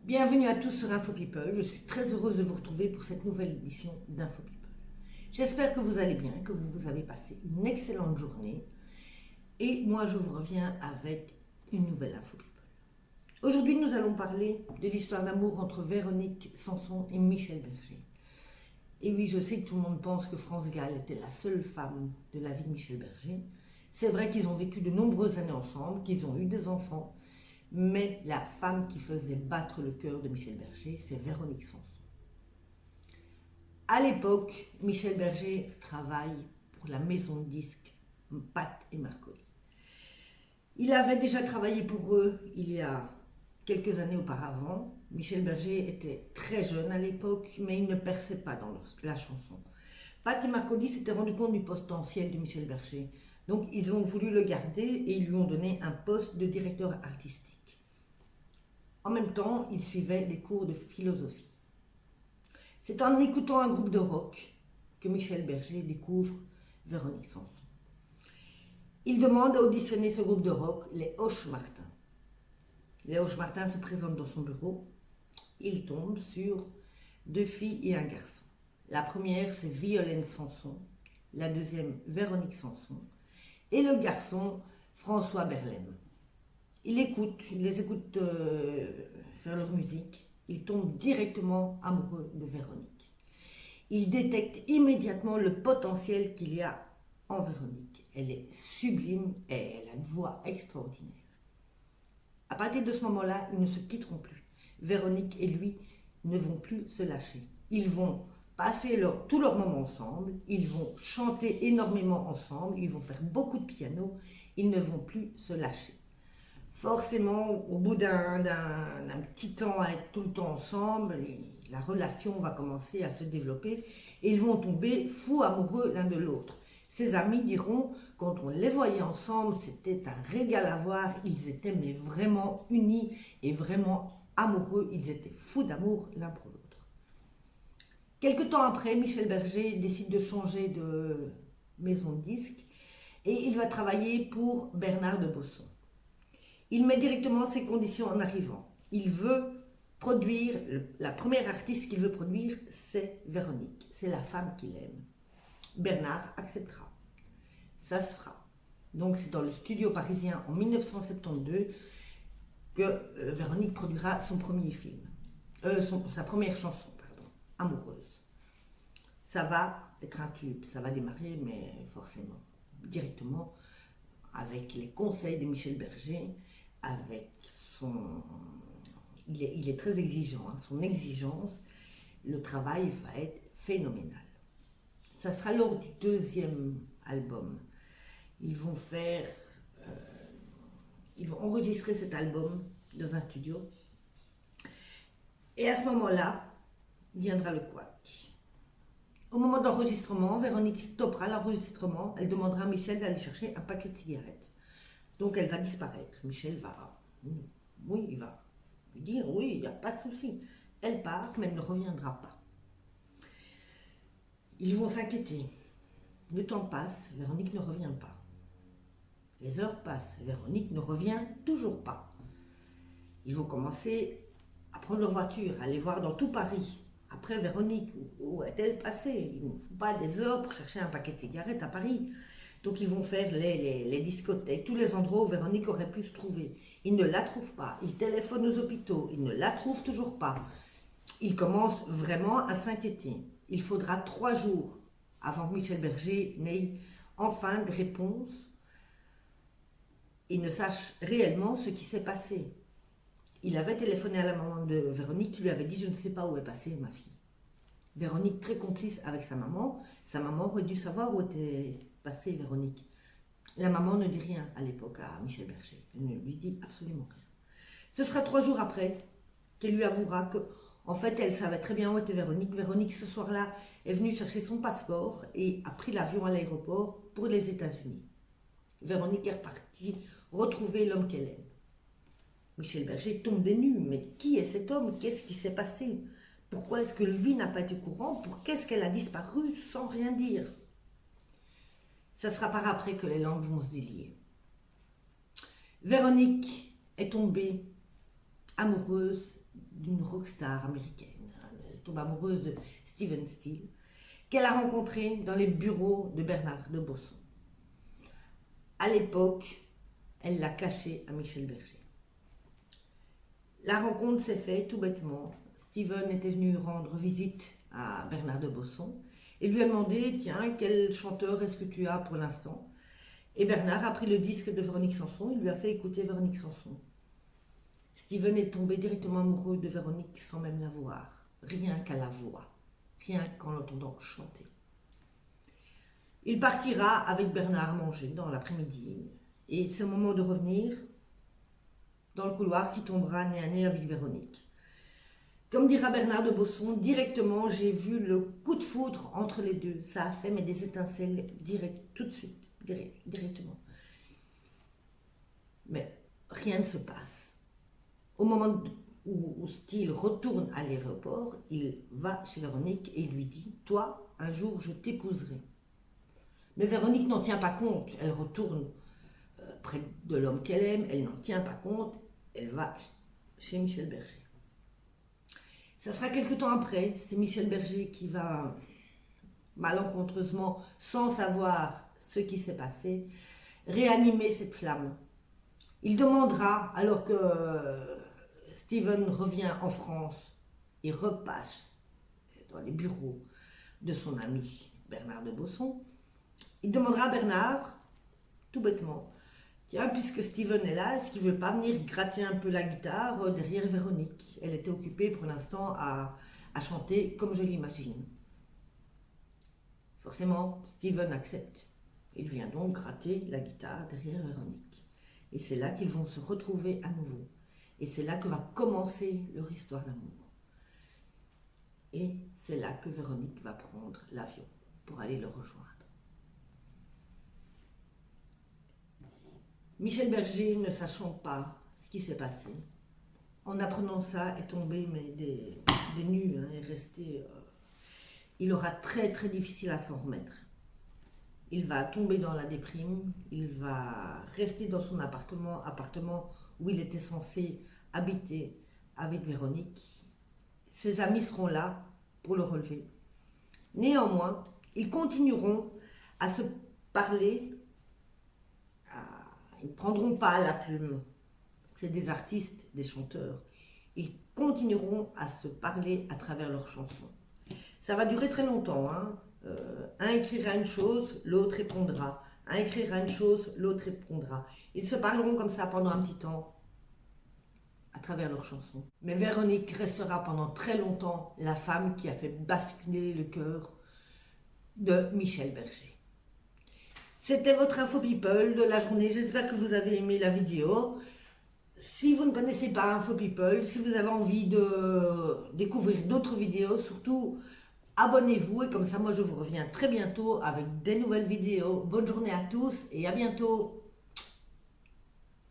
Bienvenue à tous sur Info People. Je suis très heureuse de vous retrouver pour cette nouvelle édition d'Info People. J'espère que vous allez bien, que vous avez passé une excellente journée. Et moi, je vous reviens avec une nouvelle Info People. Aujourd'hui, nous allons parler de l'histoire d'amour entre Véronique Sanson et Michel Berger. Et oui, je sais que tout le monde pense que France Gall était la seule femme de la vie de Michel Berger. C'est vrai qu'ils ont vécu de nombreuses années ensemble, qu'ils ont eu des enfants. Mais la femme qui faisait battre le cœur de Michel Berger, c'est Véronique Sanson. À l'époque, Michel Berger travaille pour la maison de disques Pat et Marconi. Il avait déjà travaillé pour eux il y a quelques années auparavant. Michel Berger était très jeune à l'époque, mais il ne perçait pas dans la chanson. Pat et Marconi s'étaient rendu compte du potentiel de Michel Berger. Donc ils ont voulu le garder et ils lui ont donné un poste de directeur artistique. En même temps, il suivait des cours de philosophie. C'est en écoutant un groupe de rock que Michel Berger découvre Véronique Sanson. Il demande à auditionner ce groupe de rock, les Hoche-Martin. Les Hoche-Martin se présentent dans son bureau. Il tombe sur deux filles et un garçon. La première, c'est Violaine Sanson. La deuxième, Véronique Sanson. Et le garçon, François Berlem. Il les écoute faire leur musique. Il tombe directement amoureux de Véronique. Il détecte immédiatement le potentiel qu'il y a en Véronique. Elle est sublime et elle a une voix extraordinaire. À partir de ce moment-là, ils ne se quitteront plus. Véronique et lui ne vont plus se lâcher. Ils vont passer tous leurs moments ensemble. Ils vont chanter énormément ensemble. Ils vont faire beaucoup de piano. Ils ne vont plus se lâcher. Forcément, au bout d'un petit temps à être tout le temps ensemble, la relation va commencer à se développer et ils vont tomber fous amoureux l'un de l'autre. Ses amis diront, quand on les voyait ensemble, c'était un régal à voir, ils étaient mais vraiment unis et vraiment amoureux, ils étaient fous d'amour l'un pour l'autre. Quelque temps après, Michel Berger décide de changer de maison de disques et il va travailler pour Bernard de Bosson. Il met directement ses conditions en arrivant. Il veut produire, la première artiste qu'il veut produire, c'est Véronique. C'est la femme qu'il aime. Bernard acceptera. Ça se fera. Donc c'est dans le studio parisien en 1972 que Véronique produira son premier film. Sa première chanson, Amoureuse. Ça va être un tube, ça va démarrer, mais forcément, directement, avec les conseils de Michel Berger, avec son... Il est très exigeant, hein, son exigence, le travail va être phénoménal. Ça sera lors du deuxième album. Ils vont enregistrer cet album dans un studio. Et à ce moment-là, viendra le couac. Au moment de l'enregistrement, Véronique stoppera l'enregistrement. Elle demandera à Michel d'aller chercher un paquet de cigarettes. Donc elle va disparaître. Michel va, oui, il va lui dire, oui, il n'y a pas de souci. Elle part, mais elle ne reviendra pas. Ils vont s'inquiéter. Le temps passe, Véronique ne revient pas. Les heures passent, Véronique ne revient toujours pas. Ils vont commencer à prendre leur voiture, à aller voir dans tout Paris. Après, Véronique, où est-elle passée? Il ne faut pas des heures pour chercher un paquet de cigarettes à Paris. Donc ils vont faire les discothèques, tous les endroits où Véronique aurait pu se trouver. Ils ne la trouvent pas. Ils téléphonent aux hôpitaux. Ils ne la trouvent toujours pas. Ils commencent vraiment à s'inquiéter. Il faudra 3 jours avant que Michel Berger n'ait enfin de réponse et ne sache réellement ce qui s'est passé. Il avait téléphoné à la maman de Véronique qui lui avait dit « Je ne sais pas où est passée ma fille ». Véronique, très complice avec sa maman aurait dû savoir où était passée Véronique. La maman ne dit rien à l'époque à Michel Berger. Elle ne lui dit absolument rien. Ce sera 3 jours après qu'elle lui avouera que, en fait, elle savait très bien où était Véronique. Véronique, ce soir-là, est venue chercher son passeport et a pris l'avion à l'aéroport pour les États-Unis. Véronique est repartie retrouver l'homme qu'elle aime. Michel Berger tombe des nues. Mais qui est cet homme? Qu'est-ce qui s'est passé? Pourquoi est-ce que lui n'a pas été au courant? Qu'est-ce qu'elle a disparu sans rien dire? Ça sera par après que les langues vont se délier. Véronique est tombée amoureuse d'une rockstar américaine. Elle tombe amoureuse de Steven Steele, qu'elle a rencontré dans les bureaux de Bernard de Bosson. À l'époque, elle l'a caché à Michel Berger. La rencontre s'est faite tout bêtement. Steven était venu rendre visite à Bernard de Bosson et lui a demandé, tiens, quel chanteur est-ce que tu as pour l'instant? Et Bernard a pris le disque de Véronique Sanson, il lui a fait écouter Véronique Sanson. Steven est tombé directement amoureux de Véronique sans même la voir, rien qu'à la voix, rien qu'en l'entendant chanter. Il partira avec Bernard manger dans l'après-midi et c'est au moment de revenir dans le couloir qui tombera nez à nez avec Véronique. Comme dira Bernard de Bosson, directement j'ai vu le coup de foudre entre les deux. Ça a fait mais des étincelles direct, tout de suite, directement. Mais rien ne se passe. Au moment où Steele retourne à l'aéroport, il va chez Véronique et il lui dit « Toi, un jour, je t'épouserai ». Mais Véronique n'en tient pas compte. Elle retourne près de l'homme qu'elle aime, elle n'en tient pas compte, elle va chez Michel Berger. Ça sera quelque temps après, c'est Michel Berger qui va malencontreusement, sans savoir ce qui s'est passé, réanimer cette flamme. Il demandera, alors que Steven revient en France et repasse dans les bureaux de son ami Bernard de Bosson, il demandera à Bernard, tout bêtement, tiens, puisque Steven est là, est-ce qu'il ne veut pas venir gratter un peu la guitare derrière Véronique? Elle était occupée pour l'instant à chanter comme je l'imagine. Forcément, Steven accepte. Il vient donc gratter la guitare derrière Véronique. Et c'est là qu'ils vont se retrouver à nouveau. Et c'est là que va commencer leur histoire d'amour. Et c'est là que Véronique va prendre l'avion pour aller le rejoindre. Michel Berger, ne sachant pas ce qui s'est passé, en apprenant ça, est tombé mais des nues, hein, est resté... il aura très très difficile à s'en remettre. Il va tomber dans la déprime, il va rester dans son appartement où il était censé habiter avec Véronique. Ses amis seront là pour le relever. Néanmoins, ils continueront à se parler. Ils ne prendront pas la plume, c'est des artistes, des chanteurs. Ils continueront à se parler à travers leurs chansons. Ça va durer très longtemps. Hein. Un écrira une chose, l'autre répondra. Un écrira une chose, l'autre répondra. Ils se parleront comme ça pendant un petit temps, à travers leurs chansons. Mais Véronique restera pendant très longtemps la femme qui a fait basculer le cœur de Michel Berger. C'était votre Info People de la journée. J'espère que vous avez aimé la vidéo. Si vous ne connaissez pas Info People, si vous avez envie de découvrir d'autres vidéos, surtout abonnez-vous et comme ça moi je vous reviens très bientôt avec des nouvelles vidéos. Bonne journée à tous et à bientôt.